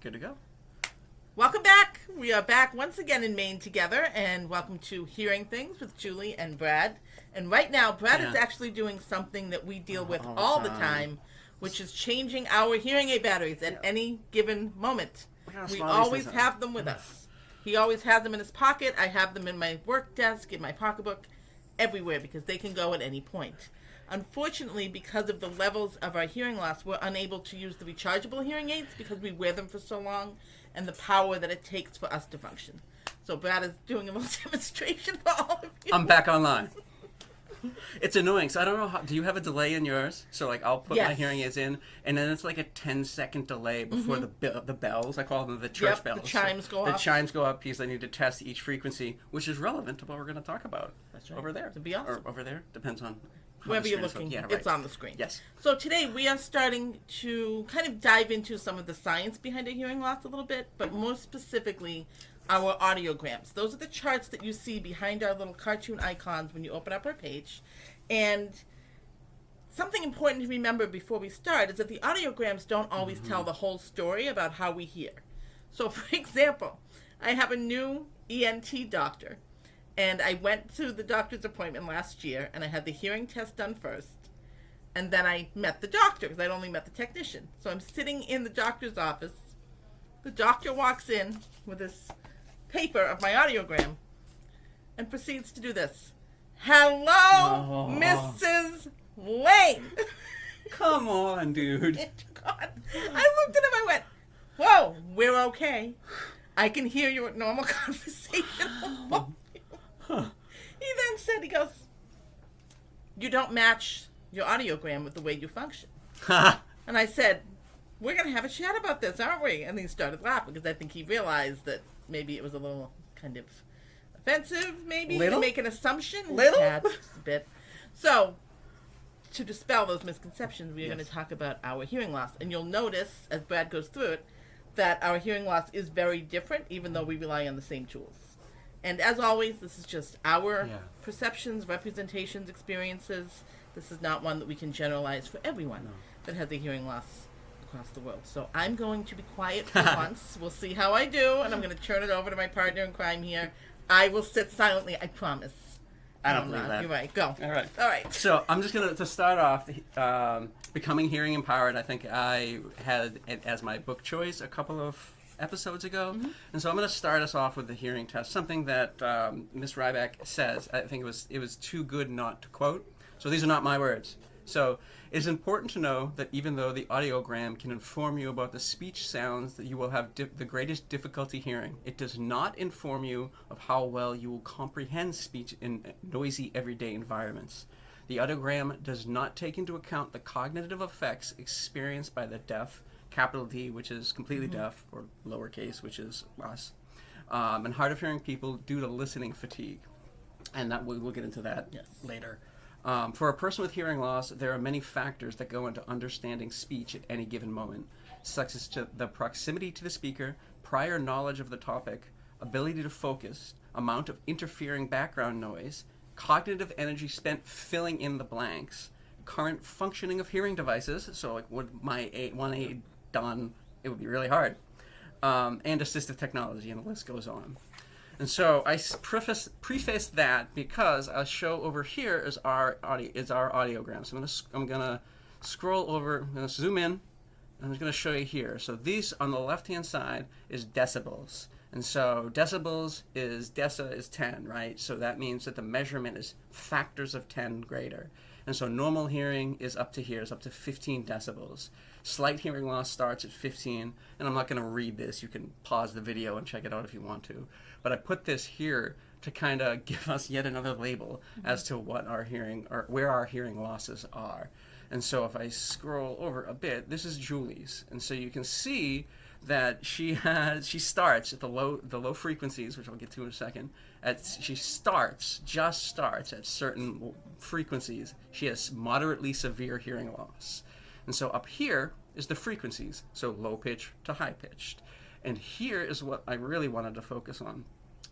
Good to go. Welcome back. We are back once again in Maine together, and welcome to Hearing Things with Julie and Brad. And right now, Brad is actually doing something that we deal with all the time, which is changing our hearing aid batteries at any given moment. We always have them with us. He always has them in his pocket. I have them in my work desk, in my pocketbook, everywhere, because they can go at any point. Unfortunately, because of the levels of our hearing loss, we're unable to use the rechargeable hearing aids because we wear them for so long and the power that it takes for us to function. So Brad is doing a little demonstration for all of you. I'm back online. It's annoying. So I don't know do you have a delay in yours? So like I'll put my hearing aids in, and then it's like a 10-second delay before the bells. I call them the church bells. The chimes go off. The chimes go up because I need to test each frequency, which is relevant to what we're going to talk about. That's right. Over there. To be awesome. Or over there. Depends on wherever you're looking. Yeah, right. It's on the screen. Yes. So today we are starting to kind of dive into some of the science behind our hearing loss a little bit, but more specifically our audiograms. Those are the charts that you see behind our little cartoon icons when you open up our page. And something important to remember before we start is that the audiograms don't always tell the whole story about how we hear. So, for example, I have a new ENT doctor, and I went to the doctor's appointment last year, and I had the hearing test done first, and then I met the doctor, because I'd only met the technician. So I'm sitting in the doctor's office. The doctor walks in with this paper of my audiogram and proceeds to do this. Hello, Mrs. Lane. Come on, dude. God. I looked at him, I went, whoa, we're okay. I can hear your normal conversation. He then said, he goes, you don't match your audiogram with the way you function. And I said, we're going to have a chat about this, aren't we? And he started laughing because I think he realized that maybe it was a little kind of offensive, maybe, to make an assumption. Little? Yeah, just a bit. So, to dispel those misconceptions, we are going to talk about our hearing loss. And you'll notice, as Brad goes through it, that our hearing loss is very different, even though we rely on the same tools. And as always, this is just our perceptions, representations, experiences. This is not one that we can generalize for everyone that has a hearing loss across the world. So I'm going to be quiet for once. We'll see how I do, and I'm going to turn it over to my partner in crime here. I will sit silently, I promise. I don't believe that. You're right. Go. All right. All right. So I'm just going to start off, becoming hearing empowered. I think I had it as my book choice a couple of episodes ago. And so I'm going to start us off with the hearing test, something that Ms. Ryback says. I think it was too good not to quote. So these are not my words. So it is important to know that even though the audiogram can inform you about the speech sounds that you will have the greatest difficulty hearing, it does not inform you of how well you will comprehend speech in noisy everyday environments. The audiogram does not take into account the cognitive effects experienced by the deaf, capital D, which is completely deaf, or lowercase, which is us, and hard of hearing people due to listening fatigue. And that we'll get into that later. For a person with hearing loss, there are many factors that go into understanding speech at any given moment, such as the proximity to the speaker, prior knowledge of the topic, ability to focus, amount of interfering background noise, cognitive energy spent filling in the blanks, current functioning of hearing devices, so like with my one aid done, it would be really hard, and assistive technology, and the list goes on. And so I preface that because I'll show over here is our audiogram. So I'm gonna scroll over. I'm gonna zoom in. I'm just gonna show you here. So these on the left-hand side is decibels, and so decibels is 10, right? So that means that the measurement is factors of 10 greater. And so normal hearing is up to here, is up to 15 decibels. Slight hearing loss starts at 15, and I'm not going to read this. You can pause the video and check it out if you want to. But I put this here to kind of give us yet another label as to what our hearing, or where our hearing losses are. And so if I scroll over a bit, this is Julie's. And so you can see that she starts at the low frequencies, which I'll get to in a second. She just starts at certain frequencies. She has moderately severe hearing loss. And so up here is the frequencies, so low pitch to high pitched. And here is what I really wanted to focus on,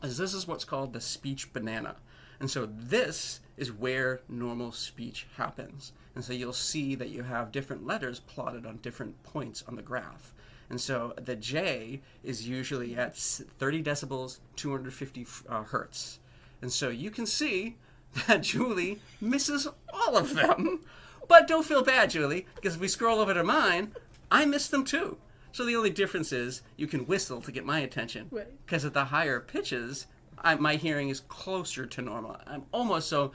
is this is what's called the speech banana. And so this is where normal speech happens. And so you'll see that you have different letters plotted on different points on the graph. And so the J is usually at 30 decibels, 250 hertz. And so you can see that Julie misses all of them. But don't feel bad, Julie, because if we scroll over to mine, I missed them too. So the only difference is you can whistle to get my attention. Right. Because at the higher pitches, my hearing is closer to normal. I'm almost so...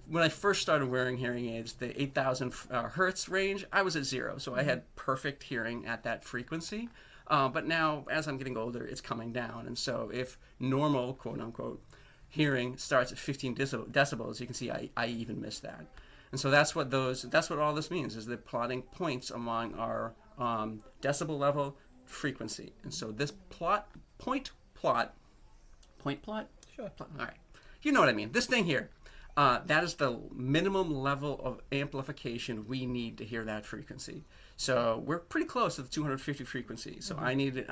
When I first started wearing hearing aids, the 8,000 hertz range, I was at 0. So I had perfect hearing at that frequency. But now, as I'm getting older, it's coming down. And so if normal, quote unquote, hearing starts at 15 decibels, you can see I even missed that. And so that's what all this means, is they're plotting points among our decibel level frequency. And so this point plot? Sure. All right. You know what I mean. This thing here. That is the minimum level of amplification we need to hear that frequency. So we're pretty close to the 250 frequency. So I need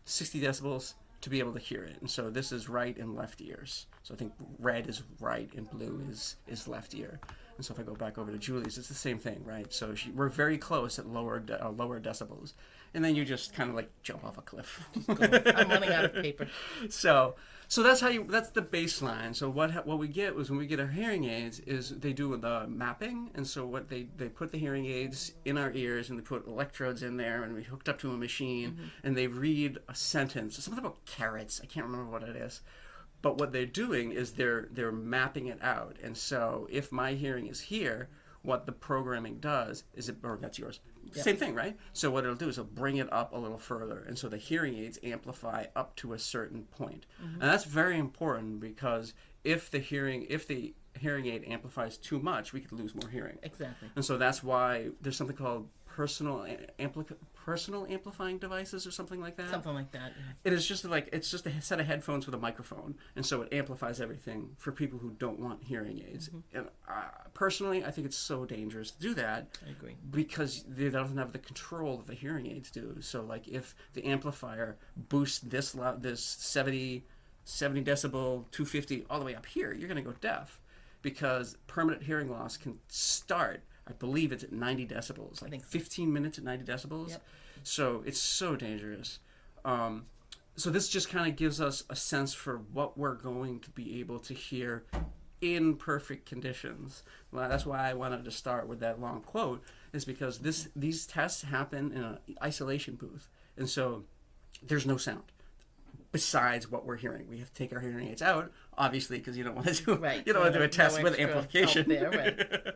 60 decibels to be able to hear it. And so this is right and left ears. So I think red is right and blue is left ear. And so if I go back over to Julie's, it's the same thing, right? So we're very close at lower decibels. And then you just kind of like jump off a cliff. I'm running out of paper. So that's that's the baseline. So what we get was when we get our hearing aids is they do the mapping. And so what they put the hearing aids in our ears and they put electrodes in there and we hooked up to a machine and they read a sentence, something about carrots. I can't remember what it is. But what they're doing is they're mapping it out. And so if my hearing is here, what the programming does is or that's yours. Yep. Same thing, right? So what it'll do is it'll bring it up a little further. And so the hearing aids amplify up to a certain point. And that's very important because if the hearing aid amplifies too much, we could lose more hearing. Exactly. And so that's why there's something called personal amplifying devices or something like that. Something like that. Yeah. It is just it's a set of headphones with a microphone, and so it amplifies everything for people who don't want hearing aids. And personally, I think it's so dangerous to do that. I agree. Because they don't have the control that the hearing aids do. So, like, if the amplifier boosts this 70 decibel, 250 all the way up here, you're going to go deaf, because permanent hearing loss can start. I believe it's at 90 decibels, like 15 minutes at 90 decibels. Yep. So it's so dangerous. So this just kind of gives us a sense for what we're going to be able to hear in perfect conditions. Well, that's why I wanted to start with that long quote, is because these tests happen in an isolation booth. And so there's no sound besides what we're hearing. We have to take our hearing aids out, obviously, because you don't want to do a test with amplification. There, right.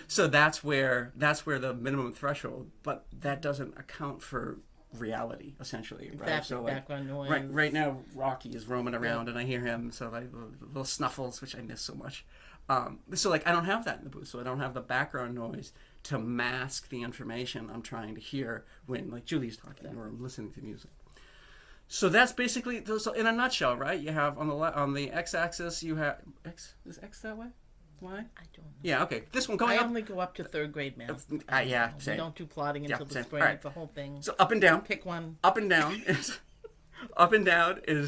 So that's where the minimum threshold, but that doesn't account for reality, essentially. Right? Exactly. So Background noise. Right now, Rocky is roaming around, and I hear him. So like little snuffles, which I miss so much. So like I don't have that in the booth, so I don't have the background noise to mask the information I'm trying to hear when like Julie's talking or I'm listening to music. So that's basically, so in a nutshell, right? You have on the x-axis, you have is X that way? Y? I don't know. Yeah, okay. This one going up. I only go up to third grade math. Yeah, We same. don't do plotting until the same. spring. All right. It's the whole thing. So up and down. Pick one. Up and down is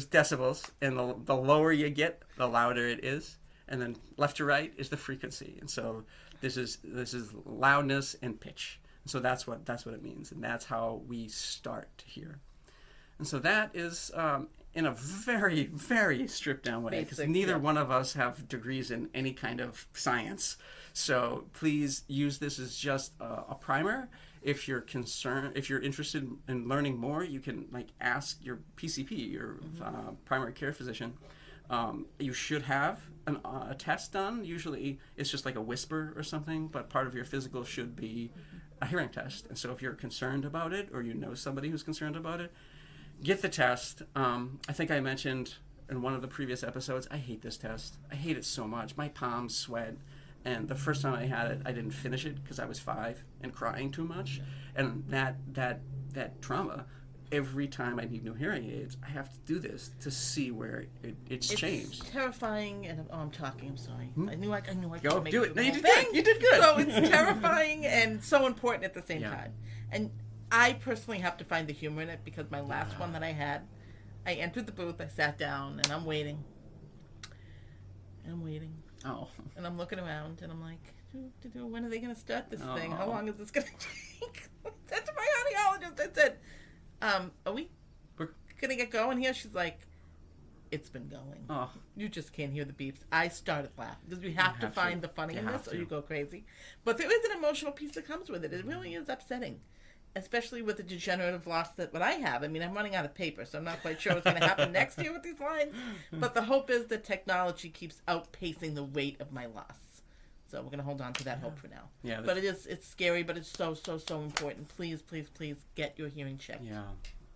decibels, and the lower you get, the louder it is, and then left to right is the frequency. And so this is loudness and pitch. And so that's what it means, and that's how we start to hear. And so that is in a very, very stripped down way, because neither one of us have degrees in any kind of science. So please use this as just a primer. If you're interested in learning more, you can ask your PCP, your primary care physician. You should have a test done. Usually it's just like a whisper or something, but part of your physical should be a hearing test. And so if you're concerned about it, or you know somebody who's concerned about it, get the test. I think I mentioned in one of the previous episodes, I hate this test. I hate it so much. My palms sweat. And the first time I had it, I didn't finish it because I was 5 and crying too much. And that trauma, every time I need new hearing aids, I have to do this to see where it's changed. It's terrifying, and I'm talking. I'm sorry. I knew I could Go make do it. it. No, you did good. You did good. So it's terrifying and so important at the same time. And I personally have to find the humor in it, because my last one that I had, I entered the booth, I sat down, and I'm waiting. Oh. And I'm looking around, and I'm like, when are they going to start this thing? How long is this going to take? I said to my audiologist, I said, Are we gonna get going here? She's like, it's been going. Oh. You just can't hear the beeps. I started laughing because we have to find the funny in this or you go crazy. But there is an emotional piece that comes with it. It really is upsetting, especially with the degenerative loss that what I have. I mean, I'm running out of paper, so I'm not quite sure what's going to happen next year with these lines. But the hope is that technology keeps outpacing the weight of my loss. So we're going to hold on to that hope for now. Yeah. But it's scary, but it's so important. Please, please, please get your hearing checked. Yeah.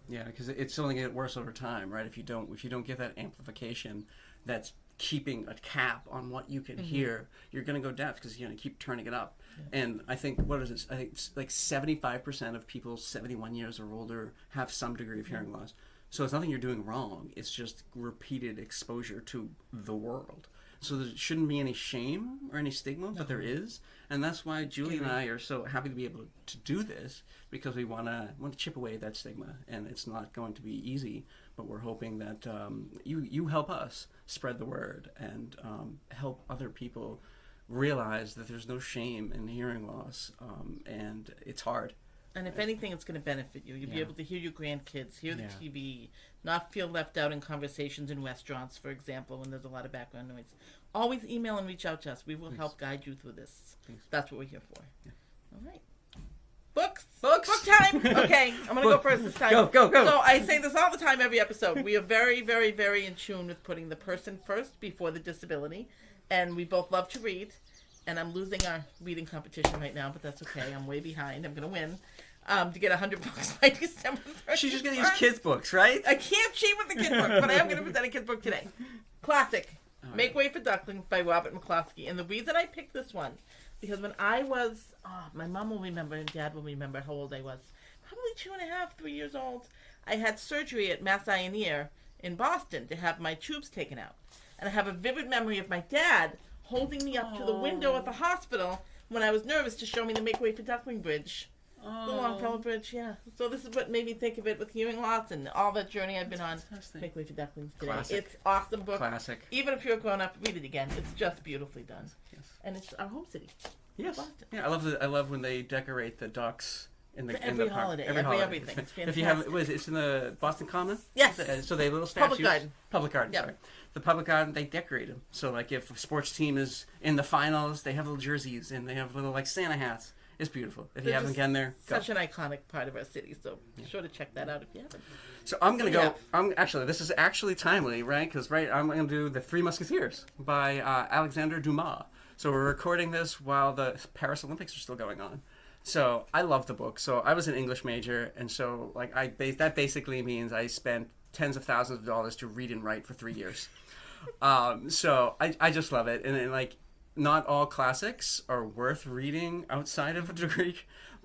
Yeah, because it's only going to get worse over time, right? If you don't get that amplification that's keeping a cap on what you can hear, you're going to go deaf because you're going to keep turning it up. Yeah. And I think, what is it? I think it's like 75% of people 71 years or older have some degree of hearing loss. So it's nothing you're doing wrong. It's just repeated exposure to the world. So there shouldn't be any shame or any stigma, but there is. And that's why Julie and I are so happy to be able to do this, because we want to chip away at that stigma. And it's not going to be easy, but we're hoping that you help us spread the word and help other people realize that there's no shame in hearing loss, and it's hard. And if anything, it's going to benefit you. You'll be able to hear your grandkids, hear the TV, not feel left out in conversations in restaurants, for example, when there's a lot of background noise. Always email and reach out to us. We will help guide you through this. That's what we're here for. Yeah. All right. Books. Book time. Okay, I'm going to go first this time. Go. So I say this all the time, every episode. We are very, very, very in tune with putting the person first before the disability. And we both love to read. And I'm losing our reading competition right now, but that's okay. I'm way behind. I'm going to win. To get 100 books by December 31st. She's just going to use kids' books, right? I can't cheat with the kid book, but I am going to present a kid book today. Classic. Make Way for Ducklings by Robert McCloskey. And the reason I picked this one, because when I was, my mom will remember and Dad will remember how old I was. Probably 2.5, 3 years old. I had surgery at Mass Eye and Ear in Boston to have my tubes taken out. And I have a vivid memory of my dad holding me up to the window at the hospital when I was nervous to show me the Make Way for Duckling Bridge. The Longfellow Bridge, yeah. So this is what made me think of it with hearing loss and all that journey I've been on. Make Way for Ducklings today. Classic. It's awesome book. Classic. Even if you're a grown-up, read it again. It's just beautifully done. Yes. And it's our home city. Yes. Boston. Yeah, I love when they decorate the ducks in the every park. holiday. Every holiday. Everything. It's fantastic. If you have, it's in the Boston Common. Yes. So they have little statues. Public Garden. Sorry. The Public Garden, they decorate them. So like if a sports team is in the finals, they have little jerseys and they have little like Santa hats. It's beautiful. If you haven't gone there, go. Such an iconic part of our city, so be sure to check that out if you haven't. So I'm going to go, this is actually timely, right? Because, I'm going to do The Three Musketeers by Alexandre Dumas. So we're recording this while the Paris Olympics are still going on. So I love the book. So I was an English major, and so that basically means I spent tens of thousands of dollars to read and write for 3 years. So I just love it. And not all classics are worth reading outside of a degree,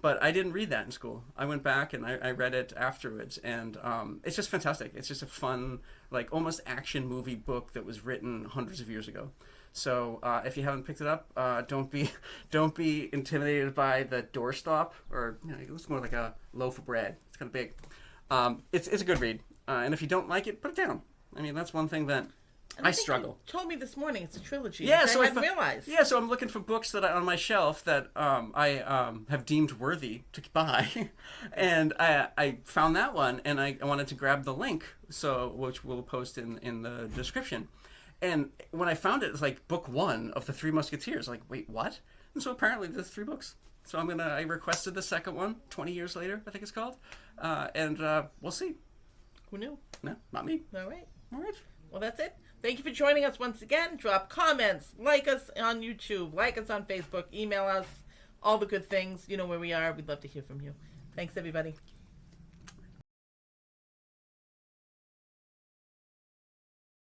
but I didn't read that in school. I went back and I read it afterwards, and it's just fantastic. It's just a fun, like almost action movie book that was written hundreds of years ago. So if you haven't picked it up, don't be intimidated by the doorstop, or it looks more like a loaf of bread. It's kind of big. It's a good read, and if you don't like it, put it down. I mean, that's one thing that I struggle. You told me this morning it's a trilogy. Yeah, so I hadn't realized. Yeah, so I'm looking for books that on my shelf that I have deemed worthy to buy, and I found that one, and I wanted to grab the link, which we'll post in the description. And when I found it, it's like book 1 of the Three Musketeers. Like, wait, what? And so apparently there's 3 books. So I requested the second one 20 years later, I think it's called, and we'll see. Who knew? No, not me. All right. Well, that's it. Thank you for joining us once again. Drop comments, like us on YouTube, like us on Facebook, email us, all the good things. You know where we are. We'd love to hear from you. Thanks, everybody.